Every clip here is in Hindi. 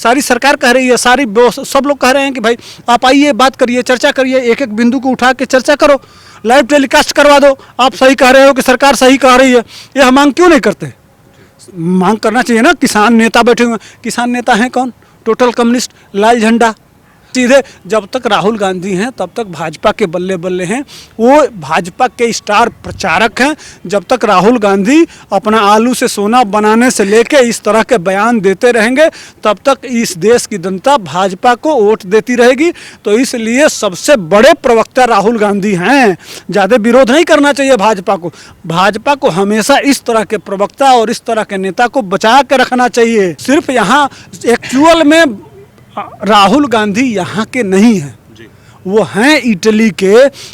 सारी सरकार कह रही है, सब लोग कह रहे हैं कि भाई आप आइए, बात करिए, चर्चा करिए, एक एक बिंदु को उठा के चर्चा करो, लाइव टेलीकास्ट करवा दो। आप सही कह रहे हो कि सरकार सही कह रही है, ये हम मांग क्यों नहीं करते? मांग करना चाहिए ना। किसान नेता बैठे हुए हैं, किसान नेता हैं कौन? टोटल कम्युनिस्ट, लाल झंडा। सीधे जब तक राहुल गांधी हैं तब तक भाजपा के बल्ले बल्ले हैं, वो भाजपा के स्टार प्रचारक हैं। जब तक राहुल गांधी अपना आलू से सोना बनाने से लेके इस तरह के बयान देते रहेंगे तब तक इस देश की जनता भाजपा को वोट देती रहेगी। तो इसलिए सबसे बड़े प्रवक्ता राहुल गांधी हैं। ज़्यादा विरोध नहीं करना चाहिए भाजपा को। भाजपा को हमेशा इस तरह के प्रवक्ता और इस तरह के नेता को बचा के रखना चाहिए। सिर्फ यहाँ एक्चुअल में राहुल गांधी यहाँ के नहीं हैं, वो हैं इटली के।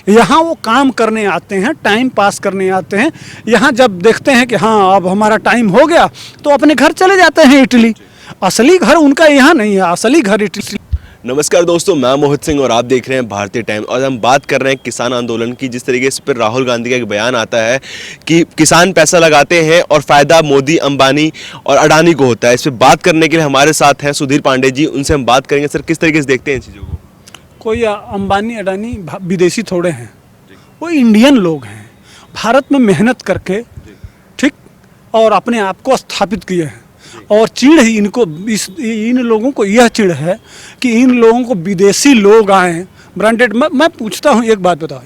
यहाँ वो काम करने आते हैं, टाइम पास करने आते हैं। यहाँ जब देखते हैं कि हाँ अब हमारा टाइम हो गया तो अपने घर चले जाते हैं इटली। असली घर उनका यहाँ नहीं है, असली घर इटली। नमस्कार दोस्तों, मैं मोहित सिंह और आप देख रहे हैं भारतीय टाइम। और हम बात कर रहे हैं किसान आंदोलन की। जिस तरीके से पर राहुल गांधी का एक बयान आता है कि किसान पैसा लगाते हैं और फ़ायदा मोदी, अंबानी और अडानी को होता है। इस पर बात करने के लिए हमारे साथ हैं सुधीर पांडे जी, उनसे हम बात करेंगे। सर, किस तरीके से देखते हैं इन चीज़ों को? कोई अंबानी अडानी विदेशी थोड़े हैं, वो इंडियन लोग हैं। भारत में मेहनत करके ठीक और अपने आप को स्थापित किए हैं। और चिढ़ ही इनको इन लोगों को यह चिढ़ है कि इन लोगों को विदेशी लोग आए ब्रांडेड। मैं पूछता हूँ, एक बात बताओ,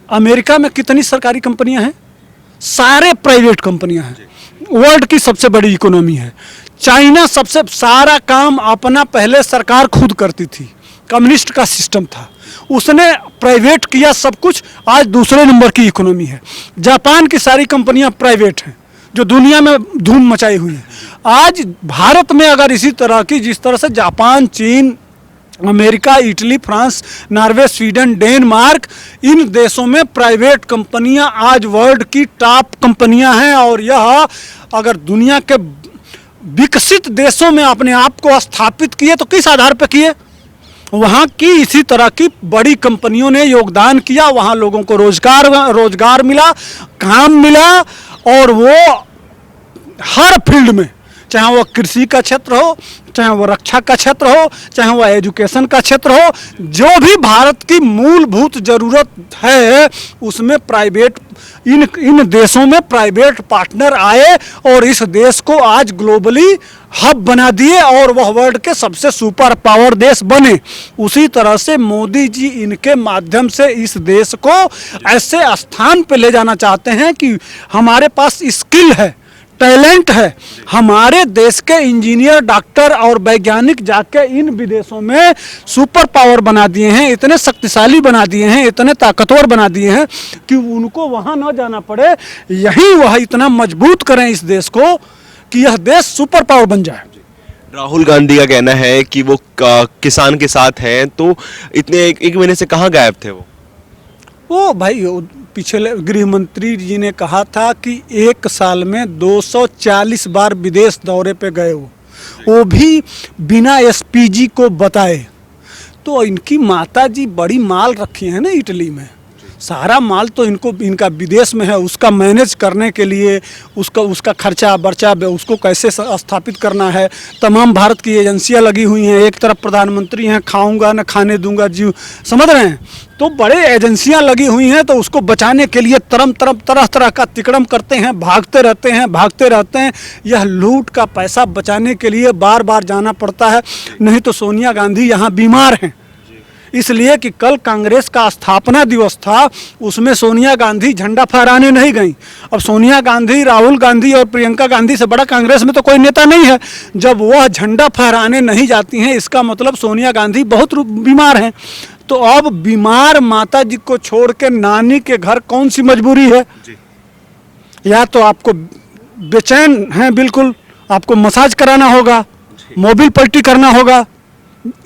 अमेरिका में कितनी सरकारी कंपनियां हैं? सारे प्राइवेट कंपनियां हैं। वर्ल्ड की सबसे बड़ी इकोनॉमी है। चाइना सबसे सारा काम अपना पहले सरकार खुद करती थी, कम्युनिस्ट का सिस्टम था, उसने प्राइवेट किया सब कुछ, आज दूसरे नंबर की इकोनॉमी है। जापान की सारी कंपनियां प्राइवेट हैं जो दुनिया में धूम मचाई हुई है। आज भारत में अगर इसी तरह की, जिस तरह से जापान, चीन, America, Italy, France, Norway, Sweden, Denmark, इन देशों में प्राइवेट कंपनियां आज वर्ल्ड की टॉप कंपनियां हैं। और यह अगर दुनिया के विकसित देशों में अपने आप को स्थापित किए तो किस आधार पर किए? वहाँ की इसी तरह की बड़ी कंपनियों ने योगदान किया, वहाँ लोगों को रोजगार मिला, काम मिला। और वो हर फील्ड में, चाहे वो कृषि का क्षेत्र हो, चाहे वो रक्षा का क्षेत्र हो, चाहे वो एजुकेशन का क्षेत्र हो, जो भी भारत की मूलभूत जरूरत है उसमें प्राइवेट, इन देशों में प्राइवेट पार्टनर आए और इस देश को आज ग्लोबली हब बना दिए और वह वर्ल्ड के सबसे सुपर पावर देश बने। उसी तरह से मोदी जी इनके माध्यम से इस देश को ऐसे स्थान पे ले जाना चाहते हैं कि हमारे पास स्किल है, टैलेंट है। हमारे देश के इंजीनियर, डॉक्टर और वैज्ञानिक जाके इन विदेशों में सुपर पावर बना दिए हैं, इतने शक्तिशाली बना दिए हैं, इतने ताकतवर बना दिए हैं कि उनको वहाँ न जाना पड़े। यहीं वह इतना मजबूत करें इस देश को कि यह देश सुपर पावर बन जाए। राहुल गांधी का कहना है कि वो किसान के साथ हैं, तो इतने एक महीने से कहाँ गायब थे वो भाई पिछले गृह मंत्री जी ने कहा था कि एक साल में 240 बार विदेश दौरे पे गए, वो भी बिना एसपीजी को बताए। तो इनकी माता जी बड़ी माल रखी है ना इटली में, सारा माल तो इनका विदेश में है। उसका मैनेज करने के लिए उसका खर्चा बर्चा उसको कैसे स्थापित करना है, तमाम भारत की एजेंसियां लगी हुई हैं। एक तरफ प्रधानमंत्री हैं, खाऊंगा न खाने दूंगा जीव, समझ रहे हैं? तो बड़े एजेंसियां लगी हुई हैं, तो उसको बचाने के लिए तरह तरह का तिकड़म करते हैं, भागते रहते हैं। यह लूट का पैसा बचाने के लिए बार बार जाना पड़ता है। नहीं तो सोनिया गांधी यहाँ बीमार हैं, इसलिए कि कल कांग्रेस का स्थापना दिवस था, उसमें सोनिया गांधी झंडा फहराने नहीं गई। अब सोनिया गांधी, राहुल गांधी और प्रियंका गांधी से बड़ा कांग्रेस में तो कोई नेता नहीं है। जब वह झंडा फहराने नहीं जाती हैं, इसका मतलब सोनिया गांधी बहुत बीमार हैं। तो अब बीमार माता जी को छोड़ के नानी के घर कौन सी मजबूरी है? या तो आपको बेचैन हैं बिल्कुल, आपको मसाज कराना होगा, मोबिल पल्टी करना होगा,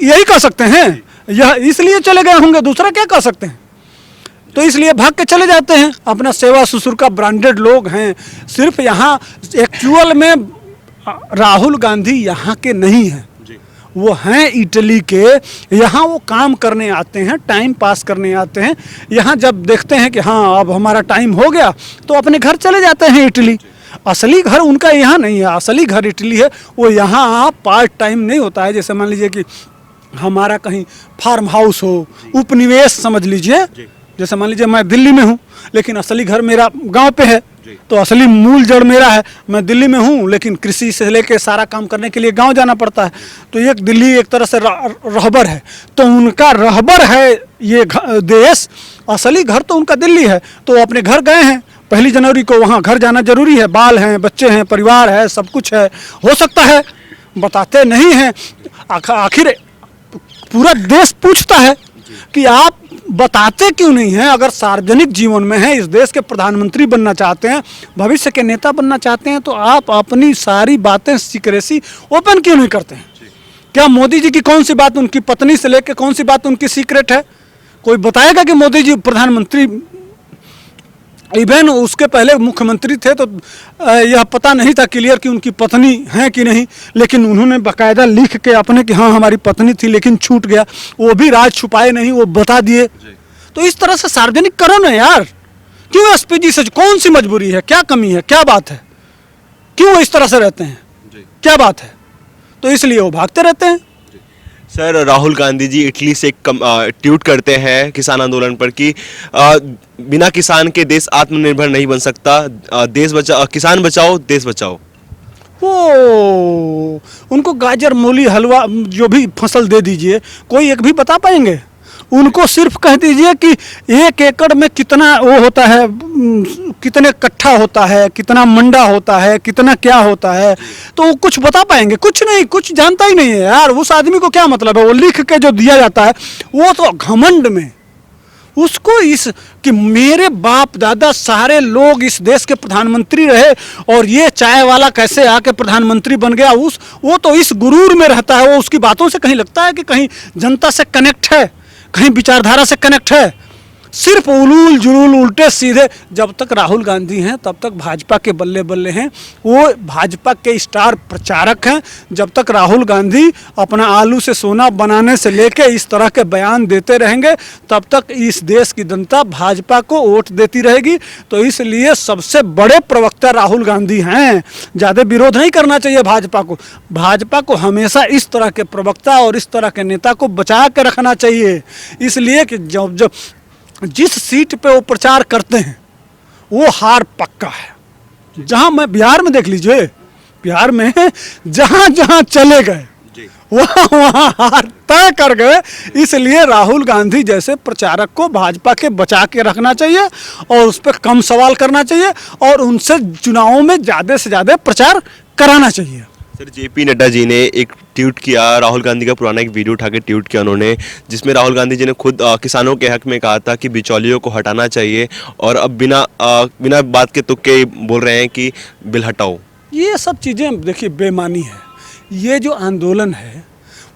यही कर सकते हैं। यह इसलिए चले गए होंगे, दूसरा क्या कर सकते हैं? तो इसलिए भाग के चले जाते हैं। अपना सेवा ससुर का ब्रांडेड लोग हैं। सिर्फ यहाँ एक्चुअल में राहुल गांधी यहाँ के नहीं हैं, वो हैं इटली के। यहाँ वो काम करने आते हैं, टाइम पास करने आते हैं। यहाँ जब देखते हैं कि हाँ अब हमारा टाइम हो गया तो अपने घर चले जाते हैं इटली। असली घर उनका यहाँ नहीं है, असली घर इटली है। वो यहाँ पार्ट टाइम नहीं होता है। जैसे मान लीजिए कि हमारा कहीं फार्म हाउस हो, उपनिवेश समझ लीजिए। जैसे मान लीजिए मैं दिल्ली में हूँ लेकिन असली घर मेरा गांव पे है, तो असली मूल जड़ मेरा है। मैं दिल्ली में हूँ लेकिन कृषि से लेके सारा काम करने के लिए गांव जाना पड़ता है। तो एक दिल्ली एक तरह से रहबर है, तो उनका रहबर है ये देश, असली घर तो उनका दिल्ली है। तो वो अपने घर गए हैं, 1 जनवरी को वहाँ घर जाना जरूरी है। बाल हैं, बच्चे हैं, परिवार है, सब कुछ है। हो सकता है बताते नहीं हैं, आखिर पूरा देश पूछता है कि आप बताते क्यों नहीं हैं? अगर सार्वजनिक जीवन में हैं, इस देश के प्रधानमंत्री बनना चाहते हैं, भविष्य के नेता बनना चाहते हैं, तो आप अपनी सारी बातें सीक्रेसी ओपन क्यों नहीं करते हैं? क्या मोदी जी की कौन सी बात, उनकी पत्नी से लेकर कौन सी बात उनकी सीक्रेट है? कोई बताएगा कि मोदी जी प्रधानमंत्री, इवन उसके पहले मुख्यमंत्री थे तो यह पता नहीं था क्लियर कि उनकी पत्नी है कि नहीं, लेकिन उन्होंने बाकायदा लिख के अपने कि हाँ हमारी पत्नी थी लेकिन छूट गया, वो भी राज छुपाए नहीं, वो बता दिए। तो इस तरह से सार्वजनिक करो ना यार। क्यों एसपीजी से कौन सी मजबूरी है, क्या कमी है, क्या बात है? क्यों वो इस तरह से रहते हैं, क्या बात है? तो इसलिए वो भागते रहते हैं। सर, राहुल गांधी जी इटली से ट्वीट करते हैं किसान आंदोलन पर कि बिना किसान के देश आत्मनिर्भर नहीं बन सकता, देश बचाओ, किसान बचाओ, देश बचाओ। वो उनको गाजर, मूली, हलवा जो भी फसल दे दीजिए, कोई एक भी बता पाएंगे? उनको सिर्फ कह दीजिए कि 1 एकड़ में कितना वो होता है, कितने कट्ठा होता है, कितना मंडा होता है, कितना क्या होता है, तो वो कुछ बता पाएंगे? कुछ नहीं, कुछ जानता ही नहीं है यार। उस आदमी को क्या मतलब है? वो लिख के जो दिया जाता है वो तो घमंड में उसको इस कि मेरे बाप दादा सारे लोग इस देश के प्रधानमंत्री रहे और ये चाय वाला कैसे आके प्रधानमंत्री बन गया, वो तो इस गुरूर में रहता है। वो उसकी बातों से कहीं लगता है कि कहीं जनता से कनेक्ट है, कहीं विचारधारा से कनेक्ट है। सिर्फ उलूल जुलूल उल्टे सीधे। जब तक राहुल गांधी हैं तब तक भाजपा के बल्ले बल्ले हैं, वो भाजपा के स्टार प्रचारक हैं। जब तक राहुल गांधी अपना आलू से सोना बनाने से लेके इस तरह के बयान देते रहेंगे तब तक इस देश की जनता भाजपा को वोट देती रहेगी। तो इसलिए सबसे बड़े प्रवक्ता राहुल गांधी हैं। ज़्यादा विरोध नहीं करना चाहिए भाजपा को। भाजपा को हमेशा इस तरह के प्रवक्ता और इस तरह के नेता को बचा के रखना चाहिए, इसलिए कि जब जिस सीट पे वो प्रचार करते हैं वो हार पक्का है। जहां मैं बिहार में देख लीजिए, बिहार में जहां जहां चले गए वहां हार तय कर गए। इसलिए राहुल गांधी जैसे प्रचारक को भाजपा के बचा के रखना चाहिए और उस पर कम सवाल करना चाहिए और उनसे चुनावों में ज़्यादा से ज़्यादा प्रचार कराना चाहिए। सर, जेपी नड्डा जी ने एक ट्वीट किया, राहुल गांधी का पुराना एक वीडियो उठा के ट्वीट किया उन्होंने, जिसमें राहुल गांधी जी ने खुद किसानों के हक में कहा था कि बिचौलियों को हटाना चाहिए और अब बिना बात के तुक्के बोल रहे हैं कि बिल हटाओ। ये सब चीज़ें देखिए बेमानी है। ये जो आंदोलन है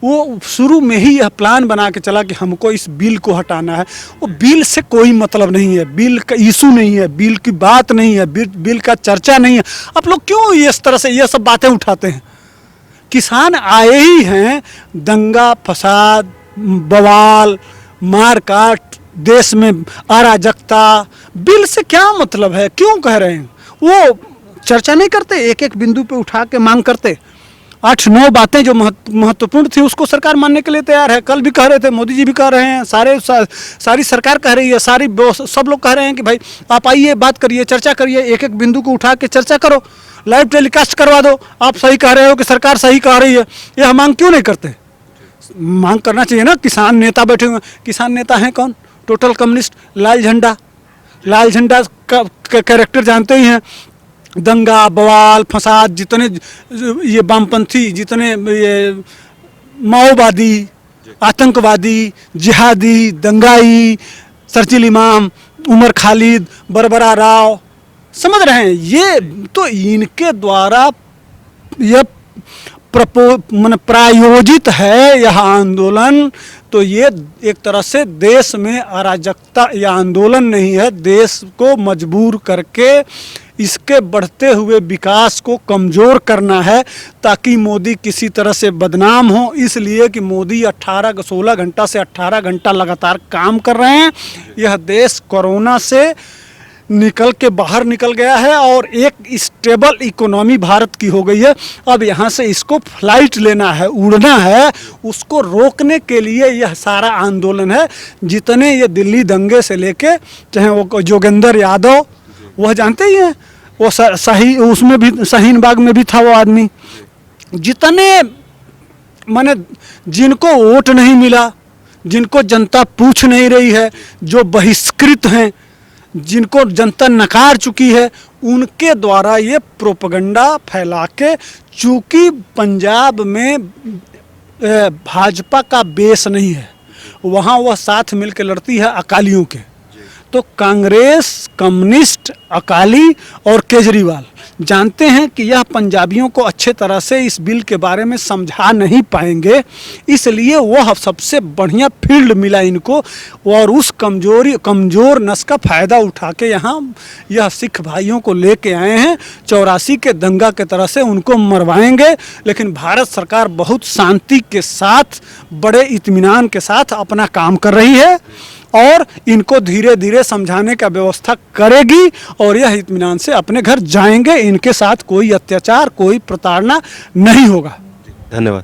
वो शुरू में ही यह प्लान बना के चला कि हमको इस बिल को हटाना है। वो बिल से कोई मतलब नहीं है, बिल का इशू नहीं है, बिल की बात नहीं है, बिल का चर्चा नहीं है। आप लोग क्यों इस तरह से ये सब बातें उठाते हैं? किसान आए ही हैं दंगा फसाद, बवाल, मारकाट, देश में अराजकता। बिल से क्या मतलब है? क्यों कह रहे हैं? वो चर्चा नहीं करते, एक एक बिंदु पे उठा के मांग करते। 8-9 बातें जो महत्वपूर्ण थी उसको सरकार मानने के लिए तैयार है। कल भी कह रहे थे, मोदी जी भी कह रहे हैं, सारी सरकार कह रही है, सब लोग कह रहे हैं कि भाई आप आइए, बात करिए, चर्चा करिए, एक एक बिंदु को उठा के चर्चा करो, लाइव टेलीकास्ट करवा दो। आप सही कह रहे हो कि सरकार सही कह रही है, यह मांग क्यों नहीं करते? मांग करना चाहिए ना। किसान नेता बैठे हुए, किसान नेता हैं कौन? टोटल कम्युनिस्ट, लाल झंडा का कैरेक्टर जानते ही हैं। दंगा बवाल फसाद, जितने ये वामपंथी, जितने ये माओवादी, आतंकवादी, जिहादी, दंगाई, सरचिल इमाम, उमर खालिद, बरबरा राव, समझ रहे हैं? ये तो इनके द्वारा यह प्रायोजित है यह आंदोलन। तो ये एक तरह से देश में अराजकता, यह आंदोलन नहीं है, देश को मजबूर करके इसके बढ़ते हुए विकास को कमज़ोर करना है ताकि मोदी किसी तरह से बदनाम हो। इसलिए कि मोदी 16 घंटा से 18 घंटा लगातार काम कर रहे हैं। यह देश कोरोना से निकल के बाहर निकल गया है और एक स्टेबल इकोनॉमी भारत की हो गई है। अब यहाँ से इसको फ्लाइट लेना है, उड़ना है, उसको रोकने के लिए यह सारा आंदोलन है। जितने ये दिल्ली दंगे से लेके, चाहे वो जोगेंद्र यादव, वह जानते ही हैं, वो सही उसमें भी शाहीन बाग में भी था वो आदमी, जितने माने जिनको वोट नहीं मिला, जिनको जनता पूछ नहीं रही है, जो बहिष्कृत हैं, जिनको जनता नकार चुकी है, उनके द्वारा ये प्रोपगंडा फैला के, चूँकि पंजाब में भाजपा का बेस नहीं है, वहाँ वह साथ मिलकर लड़ती है अकालियों के, तो कांग्रेस, कम्युनिस्ट, अकाली और केजरीवाल जानते हैं कि यह पंजाबियों को अच्छे तरह से इस बिल के बारे में समझा नहीं पाएंगे, इसलिए वह सबसे बढ़िया फील्ड मिला इनको और उस कमज़ोर नस का फ़ायदा उठा के यहाँ यह सिख भाइयों को लेके आए हैं। 84 के दंगा के तरह से उनको मरवाएंगे, लेकिन भारत सरकार बहुत शांति के साथ, बड़े इत्मीनान के साथ अपना काम कर रही है और इनको धीरे धीरे समझाने का व्यवस्था करेगी और यह इत्मीनान से अपने घर जाएंगे। इनके साथ कोई अत्याचार, कोई प्रताड़ना नहीं होगा। धन्यवाद।